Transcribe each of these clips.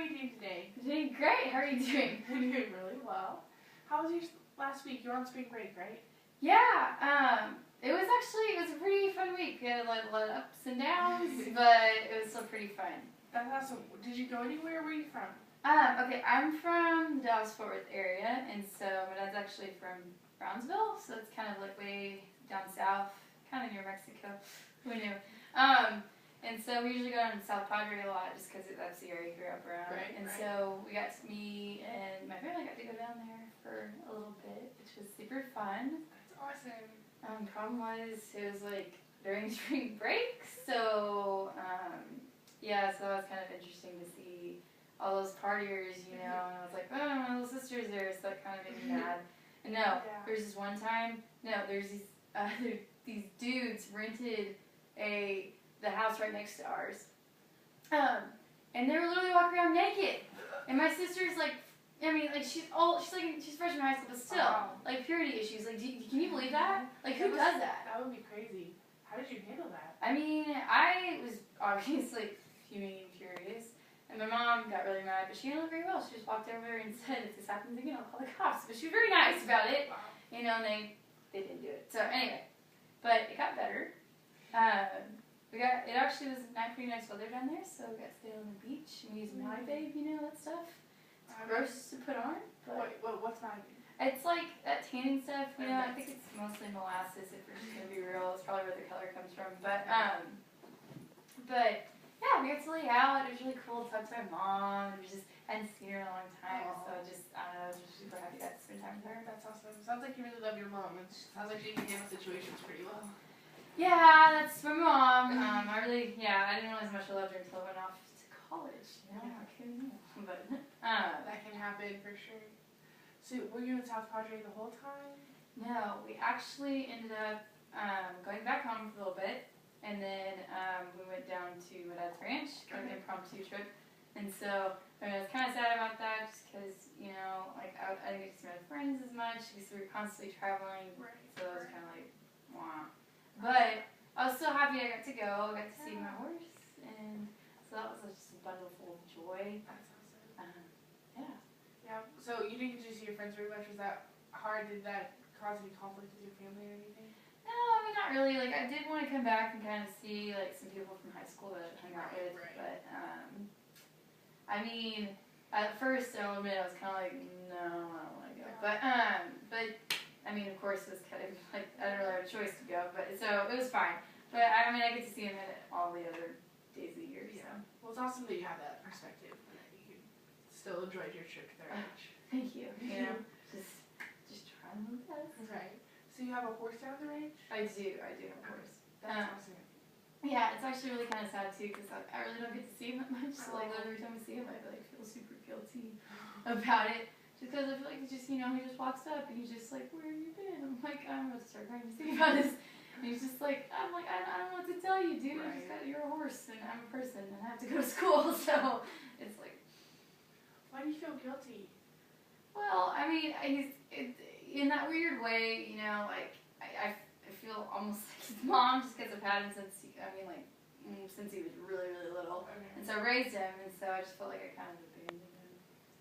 are you doing today? I'm doing great. How are you doing? I'm doing really well. How was your last week? You're on spring break, right? Yeah. It was a pretty fun week. We had a lot of ups and downs, but it was still pretty fun. That's awesome. Did you go anywhere? Where are you from? Okay, I'm from the Dallas-Fort Worth area, and so my dad's actually from Brownsville, so it's kind of like way down south, kind of near Mexico. Who knew? And so we usually go down to South Padre a lot just because that's the area he grew up around. Right. So me and my family got to go down there for a little bit, which was super fun. That's awesome. Problem was, it was like during spring break, so so that was kind of interesting to see all those partiers, and I was like, oh, my little sister's there, so that kind of made me mad. And there's this one time, there's these dudes rented the house right next to ours, and they were literally walking around naked, and my sister's like, she's freshman high school, but still, like, purity issues. Like, can you believe that? Like, who does that? That would be crazy. How did you handle that? I mean, I was obviously fuming and furious, and my mom got really mad, but she handled it very well. She just walked over and said, if this happens again, I'll call the cops. But she was very nice about it, and they didn't do it. So anyway, but it got better. It actually was pretty nice weather down there, so we got to stay on the beach and use Naughty Babe, that stuff. It's gross to put on. But what's Naughty Babe? It's like that tanning stuff, I think it's mostly molasses, if we're just going to be real. It's probably where the color comes from. But yeah, we got to lay out. It was really cool to talk to my mom. We just hadn't seen her in a long time, so I was just super happy I got to spend time with her. That's awesome. Sounds like you really love your mom. It sounds like she can handle situations pretty well. Yeah, that's my mom. I didn't realize how much I loved her until I went off to college. But that can happen for sure. So were you in South Padre the whole time? No, we actually ended up going back home for a little bit, and then we went down to my dad's ranch, kind of an impromptu trip. And so I was kind of sad about that, just because I didn't get to see my friends as much because we were constantly traveling. Right. So it was kind of like, wow. But I was so happy I got to go. I got to see my horse, and so that was just a bundle full of joy. That's awesome. Yeah. So you didn't get to see your friends very much. Was that hard? Did that cause any conflict with your family or anything? No, I mean, not really. Like, I did want to come back and kind of see some people from high school that I hung out with. Right. But I mean, at first, I'll admit, I was kind of like, no, I don't want to go. But I mean, of course, it was kind of like, I didn't really have a choice to go, but so it was fine. But I get to see him at all the other days of the year. Yeah. So. Well, it's awesome that you have that perspective and that you still enjoyed your trip to the ranch. Thank you. Just trying my best. Right. So you have a horse down the range? I do have a horse. That's awesome. Yeah, it's actually really kind of sad too because I really don't get to see him that much. So every time I see him, I feel super guilty about it. Just because I feel like he just walks up and he's just like, where have you been? I'm like, I'm going to start crying just thinking about this. And he's just like, I don't know what to tell you, dude. Right. You're a horse and I'm a person and I have to go to school. So it's like. Why do you feel guilty? Well, I mean, he's in that weird way, I feel almost like his mom just because I've had him since he was really, really little. Okay. And so I raised him, and so I just felt like I kind of abandoned him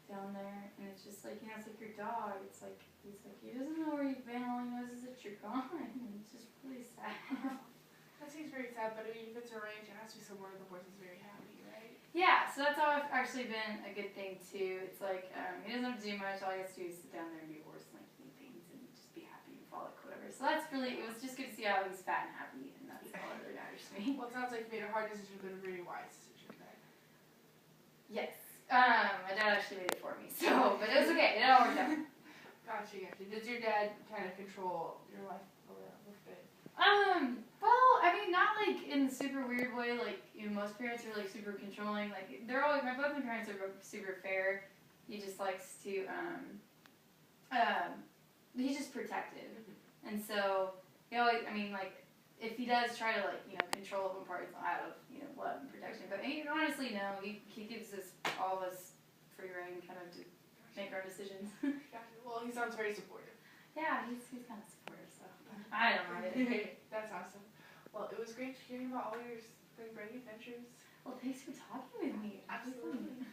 down there. And it's just like, it's like your dog. It's like, he doesn't know where you've been, all he knows is that you're gone. And it's just really sad. That seems very sad, but I mean, if it's a range, it has to be somewhere the horse is very happy, right? Yeah, so that's all actually been a good thing, too. It's like, he doesn't have to do much. All he has to do is sit down there and be a horse and, eat things and just be happy and frolic, whatever. So it was just good to see how he's fat and happy, and that's all that really matters to me. Well, it sounds like you made a hard decision, but a very wise decision, then. Yes. My dad actually made it for me, but it was okay. It all worked out. Gotcha. Does your dad kind of control your life a little bit? Well, I mean, not like in the super weird way, like, most parents are like super controlling, like, both my parents are super fair. He just likes to, he's just protective. And so, he always, if he does try to, control one part, it's out of, love and protection. But honestly, no, he gives all of us free reign kind of to make our decisions. Gotcha. Well, he sounds very supportive. Yeah, he's kind of supportive, so I don't mind it. That's awesome. Well, it was great hearing about all your spring break adventures. Well, thanks for talking with me. Absolutely.